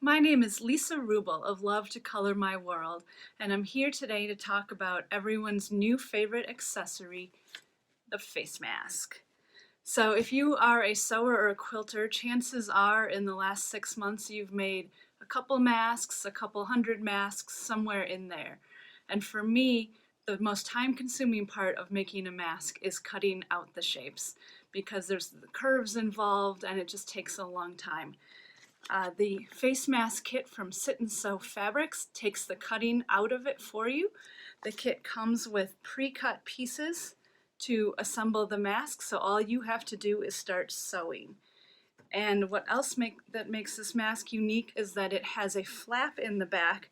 My name is Lisa Rubel of Love to Color My World, and I'm here today to talk about everyone's new favorite accessory, the face mask. So if you are a sewer or a quilter, chances are in the last 6 months you've made a couple masks, a couple hundred masks, somewhere in there. And for me, the most time-consuming part of making a mask is cutting out the shapes because there's the curves involved and it just takes a long time. The face mask kit from Sit and Sew Fabrics takes the cutting out of it for you. The kit comes with pre-cut pieces to assemble the mask, so all you have to do is start sewing. And what else makes this mask unique is that it has a flap in the back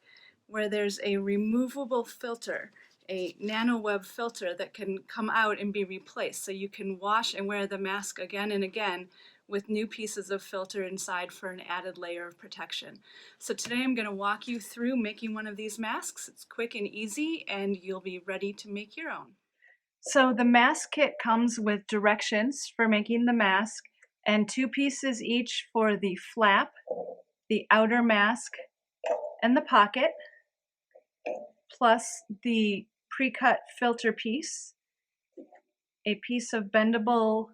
where there's a removable filter, a nanoweb filter that can come out and be replaced. So you can wash and wear the mask again and again with new pieces of filter inside for an added layer of protection. So today I'm going to walk you through making one of these masks. It's quick and easy and you'll be ready to make your own. So the mask kit comes with directions for making the mask and 2 pieces each for the flap, the outer mask, and the pocket, plus the pre-cut filter piece, a piece of bendable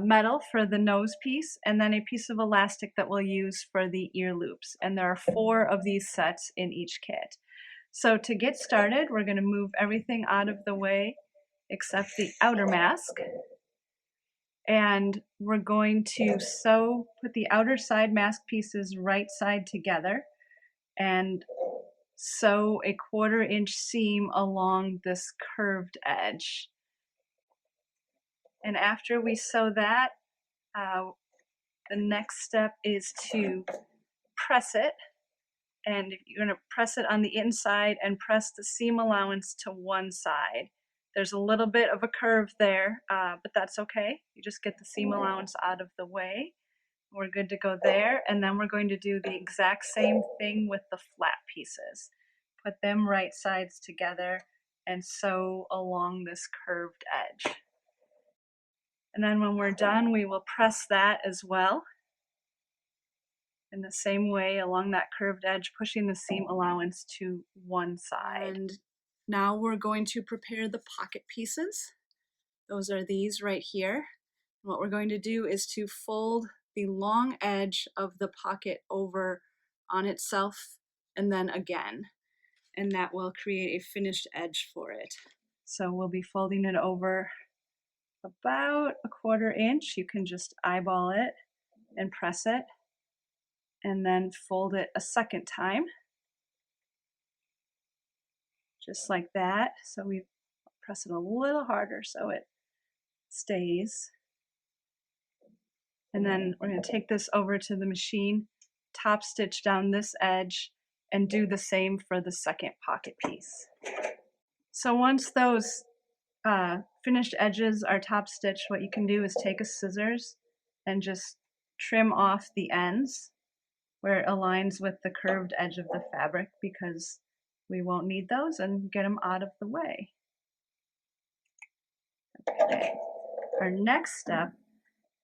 metal for the nose piece, and then a piece of elastic that we'll use for the ear loops. And there are 4 of these sets in each kit. So to get started, we're going to move everything out of the way except the outer mask. And we're going to put the outer side mask pieces right side together and sew a 1/4 inch seam along this curved edge. And after we sew that, the next step is to press it. And you're going to press it on the inside and press the seam allowance to one side. There's a little bit of a curve there, but that's okay. You just get the seam allowance out of the way. We're good to go there, and then we're going to do the exact same thing with the flap pieces. Put them right sides together and sew along this curved edge. And then when we're done, we will press that as well in the same way along that curved edge, pushing the seam allowance to one side. And now we're going to prepare the pocket pieces. Those are these right here. What we're going to do is to fold the long edge of the pocket over on itself and then again, and that will create a finished edge for it. So we'll be folding it over about a 1/4 inch. You can just eyeball it and press it and then fold it a second time, just like that. So we press it a little harder so it stays. And then we're going to take this over to the machine, top stitch down this edge, and do the same for the second pocket piece. So once those finished edges are top stitched, what you can do is take a scissors and just trim off the ends where it aligns with the curved edge of the fabric, because we won't need those, and get them out of the way. Okay. Our next step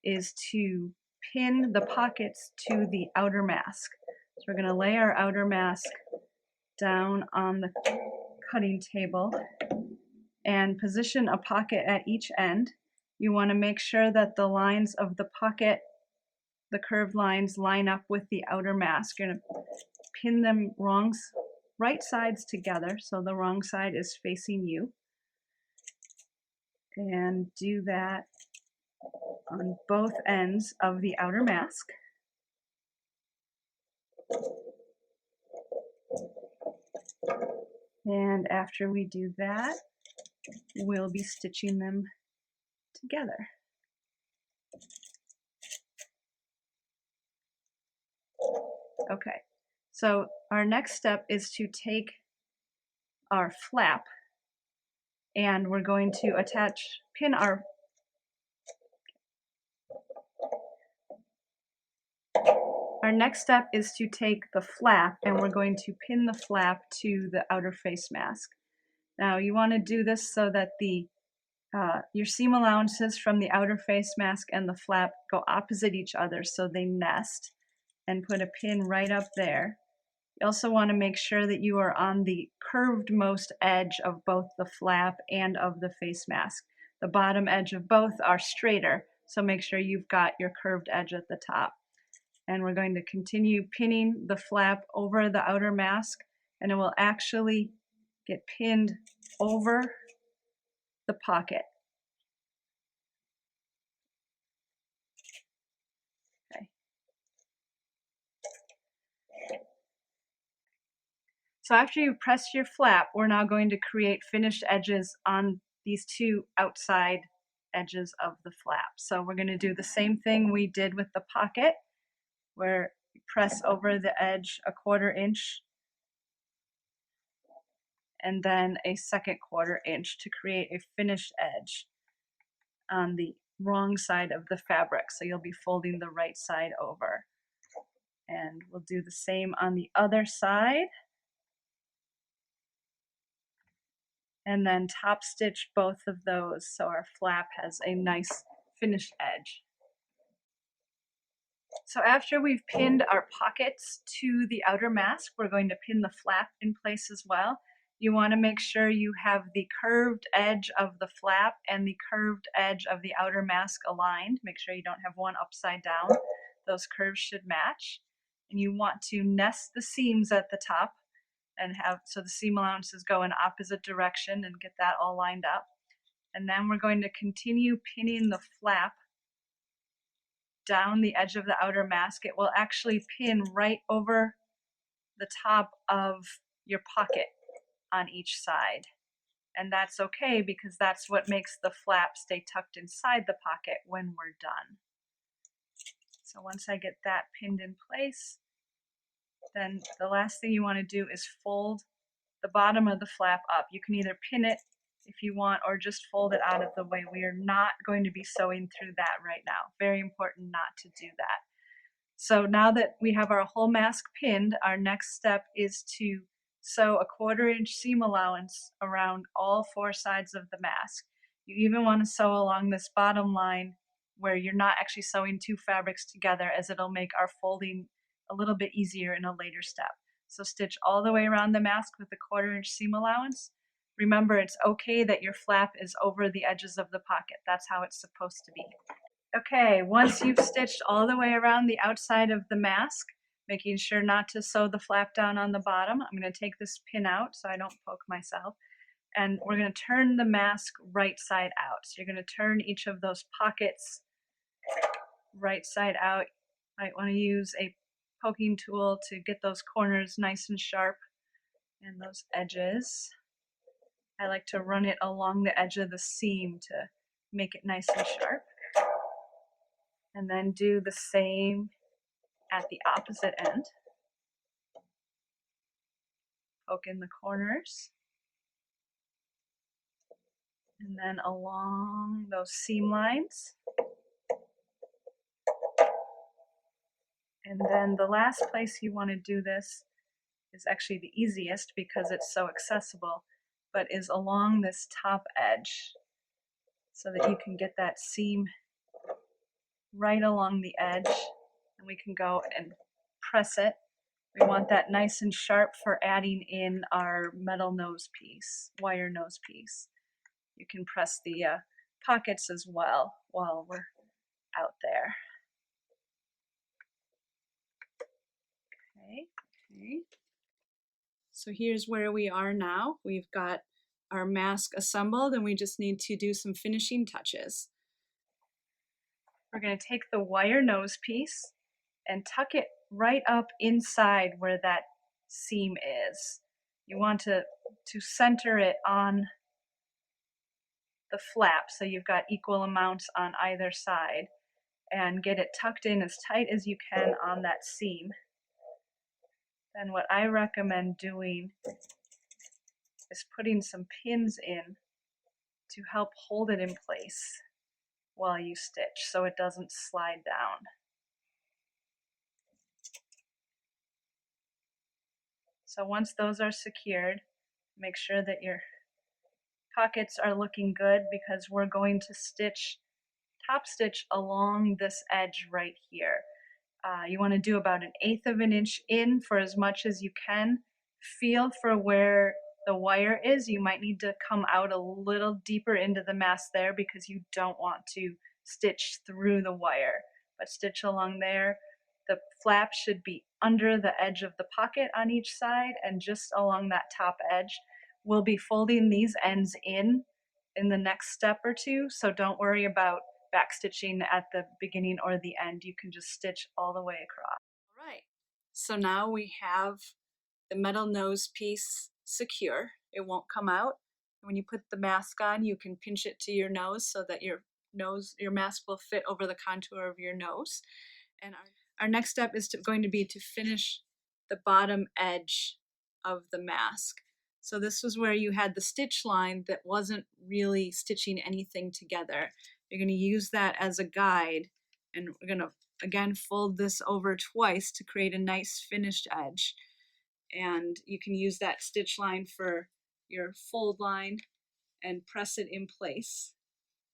is to pin the pockets to the outer mask. So we're going to lay our outer mask down on the cutting table and position a pocket at each end. You want to make sure that the lines of the pocket, the curved lines, line up with the outer mask. You're going to pin them right sides together, so the wrong side is facing you. And do that on both ends of the outer mask. And after we do that, we'll be stitching them together. Okay, so our next step is to take our flap and we're going to pin our next step is to take the flap and we're going to pin the flap to the outer face mask. Now you want to do this so that your seam allowances from the outer face mask and the flap go opposite each other so they nest. and put a pin right up there. You also want to make sure that you are on the curved most edge of both the flap and of the face mask. The bottom edge of both are straighter, so make sure you've got your curved edge at the top. And we're going to continue pinning the flap over the outer mask, and it will actually get pinned over the pocket. Okay. So after you've pressed your flap, we're now going to create finished edges on these two outside edges of the flap. So we're going to do the same thing we did with the pocket, where you press over the edge a 1/4 inch and then a second 1/4 inch to create a finished edge on the wrong side of the fabric. So you'll be folding the right side over. And we'll do the same on the other side. And then top stitch both of those so our flap has a nice finished edge. So after we've pinned our pockets to the outer mask, we're going to pin the flap in place as well. You want to make sure you have the curved edge of the flap and the curved edge of the outer mask aligned. Make sure you don't have one upside down. Those curves should match. And you want to nest the seams at the top and have so the seam allowances go in opposite direction and get that all lined up. And then we're going to continue pinning the flap down the edge of the outer mask. It will actually pin right over the top of your pocket on each side. And that's okay because that's what makes the flap stay tucked inside the pocket when we're done. So once I get that pinned in place, then the last thing you want to do is fold the bottom of the flap up. You can either pin it if you want or just fold it out of the way. We are not going to be sewing through that right now. Very important not to do that. So now that we have our whole mask pinned, our next step is to sew a 1/4 inch seam allowance around all 4 sides of the mask. You even want to sew along this bottom line where you're not actually sewing 2 fabrics together, as it'll make our folding a little bit easier in a later step. So stitch all the way around the mask with a 1/4 inch seam allowance. Remember, it's okay that your flap is over the edges of the pocket. That's how it's supposed to be. Okay, once you've stitched all the way around the outside of the mask, making sure not to sew the flap down on the bottom, I'm going to take this pin out so I don't poke myself. And we're going to turn the mask right side out. So you're going to turn each of those pockets right side out. You might want to use a poking tool to get those corners nice and sharp and those edges. I like to run it along the edge of the seam to make it nice and sharp. And then do the same at the opposite end. Poke in the corners. And then along those seam lines. And then the last place you want to do this is actually the easiest because it's so accessible, but is along this top edge so that you can get that seam right along the edge, and we can go and press it. We want that nice and sharp for adding in our metal nose piece, wire nose piece. You can press the pockets as well while we're out there. Okay. So here's where we are now. We've got our mask assembled and we just need to do some finishing touches. We're going to take the wire nose piece and tuck it right up inside where that seam is. You want to center it on the flap so you've got equal amounts on either side, and get it tucked in as tight as you can on that seam. Then what I recommend doing is putting some pins in to help hold it in place while you stitch so it doesn't slide down. So once those are secured, make sure that your pockets are looking good because we're going to top stitch along this edge right here. You want to do about 1/8 of an inch in for as much as you can. Feel for where the wire is. You might need to come out a little deeper into the mask there because you don't want to stitch through the wire, but stitch along there. The flap should be under the edge of the pocket on each side and just along that top edge. We'll be folding these ends in the next step or two, so don't worry about backstitching at the beginning or the end. You can just stitch all the way across. All right, so now we have the metal nose piece secure. It won't come out. When you put the mask on, you can pinch it to your nose so that your mask will fit over the contour of your nose. And our next step is going to be to finish the bottom edge of the mask. So this was where you had the stitch line that wasn't really stitching anything together. You're going to use that as a guide, and we're going to again fold this over twice to create a nice finished edge. And you can use that stitch line for your fold line and press it in place.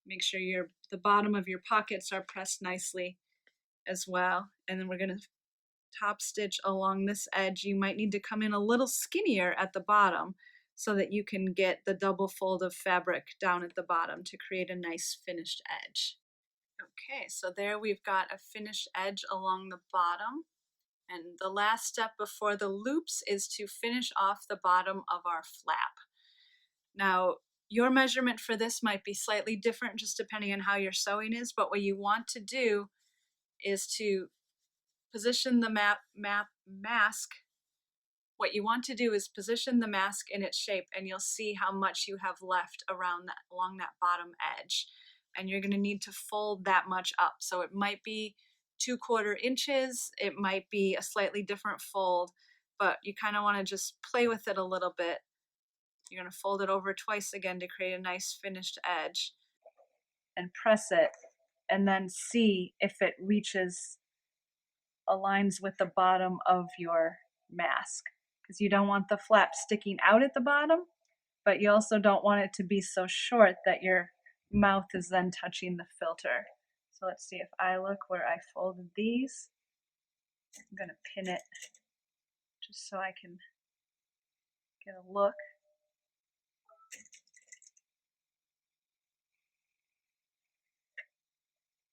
Make sure the bottom of your pockets are pressed nicely as well. And then we're going to top stitch along this edge. You might need to come in a little skinnier at the bottom so that you can get the double fold of fabric down at the bottom to create a nice finished edge. Okay, so there we've got a finished edge along the bottom. And the last step before the loops is to finish off the bottom of our flap. Now, your measurement for this might be slightly different just depending on how your sewing is, but what you want to do is to position the mask. What you want to do is position the mask in its shape, and you'll see how much you have left along that bottom edge. And you're going to need to fold that much up. So it might be 2/4 inches, it might be a slightly different fold, but you kind of want to just play with it a little bit. You're going to fold it over twice again to create a nice finished edge. And press it, and then see if it aligns with the bottom of your mask. Because you don't want the flap sticking out at the bottom, but you also don't want it to be so short that your mouth is then touching the filter. So let's see if I look where I folded these. I'm going to pin it just so I can get a look.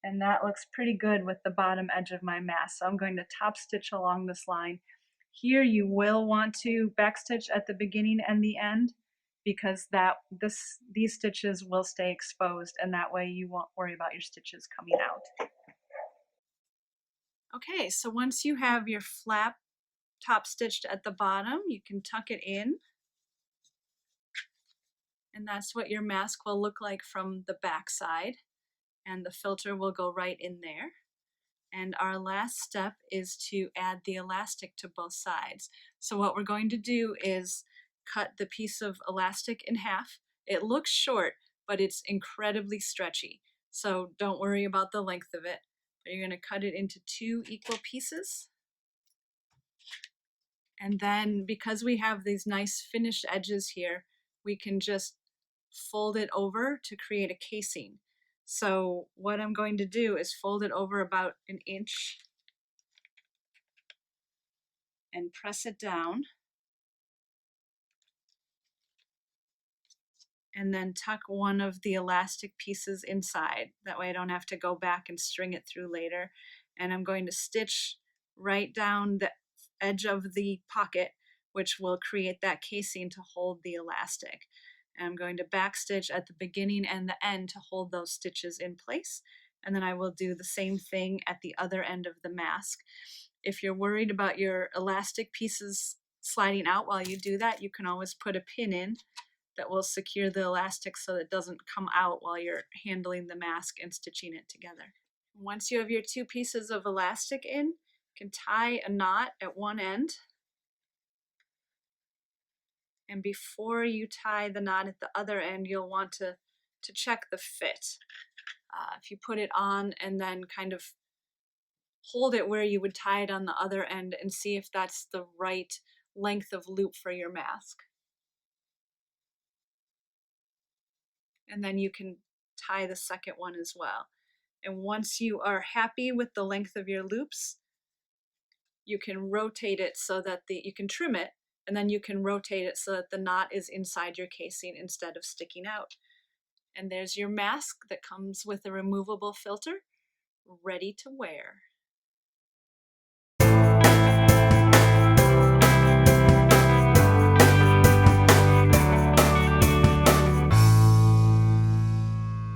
And that looks pretty good with the bottom edge of my mask. So I'm going to top stitch along this line. Here you will want to backstitch at the beginning and the end because these stitches will stay exposed, and that way you won't worry about your stitches coming out. Okay, so once you have your flap top stitched at the bottom, you can tuck it in. And that's what your mask will look like from the back side. And the filter will go right in there. And our last step is to add the elastic to both sides. So what we're going to do is cut the piece of elastic in half. It looks short, but it's incredibly stretchy. So don't worry about the length of it. But you're going to cut it into 2 equal pieces. And then because we have these nice finished edges here, we can just fold it over to create a casing. So what I'm going to do is fold it over about 1 inch and press it down, and then tuck one of the elastic pieces inside. That way I don't have to go back and string it through later. And I'm going to stitch right down the edge of the pocket, which will create that casing to hold the elastic. And I'm going to backstitch at the beginning and the end to hold those stitches in place. And then I will do the same thing at the other end of the mask. If you're worried about your elastic pieces sliding out while you do that, you can always put a pin in that will secure the elastic so that it doesn't come out while you're handling the mask and stitching it together. Once you have your 2 pieces of elastic in, you can tie a knot at one end. And before you tie the knot at the other end, you'll want to check the fit. If you put it on and then kind of hold it where you would tie it on the other end and see if that's the right length of loop for your mask. And then you can tie the second one as well. And once you are happy with the length of your loops, you can rotate it so that you can trim it, and then you can rotate it so that the knot is inside your casing instead of sticking out. And there's your mask that comes with a removable filter, ready to wear.